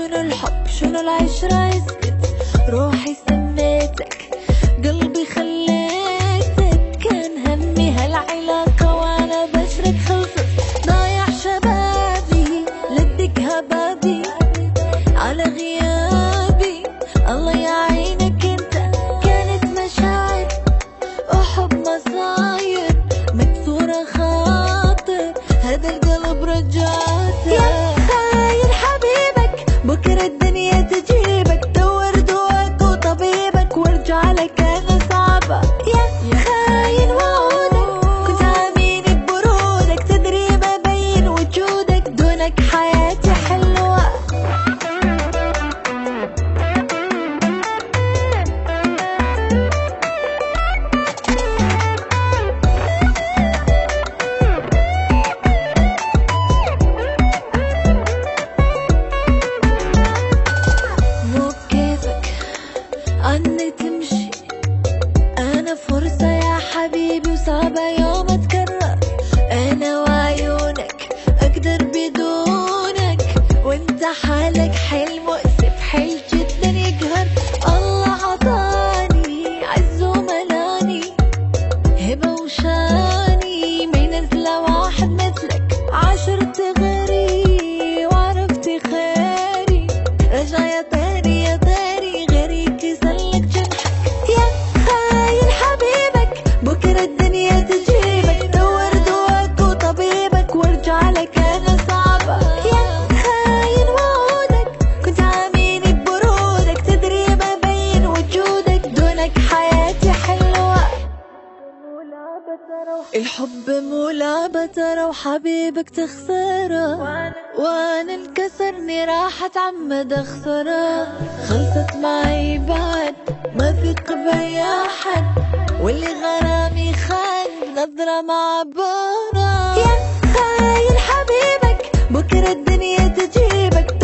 شنو الحب شنو العشرة يسكت، روحي سميتك قلبي خليتك، كان همي هالعلاقة وانا بشرك خلصت، ضايع شبابي لدك هبابي على غيابي، الله يعينك انت، كانت مشاعر وحب مصاير مكسورة خاطر، هذا القلب رجعته يا خاين حبيبك، بكرة الدنيا تجيبك، دور دواك وطبيبك وارجع لك انا صعبة، يا خاين وعودك كنت عاميني ببرودك، تدري ما بين وجودك، دونك حياتي حلوة. مو بكيفك عني تمشي، أنا فرصة يا حبيبي وصعبة يوم أتكرر، أنا وعيونك أقدر بدونك، وانت حالك حل مؤسف حل جدا يقهر، الله عطاني عز وملاني هبة وشاني، ما ينزل واحد مثلك، عاشرت غيري وعرفت خيري، رجع يا طيري يا طيري غيرك يسلك جنحك، يا خاين حبيبك بكرة الدنيا تجيبك، دور دواك وطبيبك وارجع لك انا صعبة، يا خاين وعودك كنت عاميني ببرودك، تدري ما بين وجودك، دونك حياتي حلوة. الحب مو لعبة ترى وحبيبك تخسره، وانا انكسرني راح اتعمد اخسره، خلصت معي بعد ما ثق بأي احد، واللي غرامي خان بنظرة معبرة، يا خاين حبيبك بكرة الدنيا تجيبك،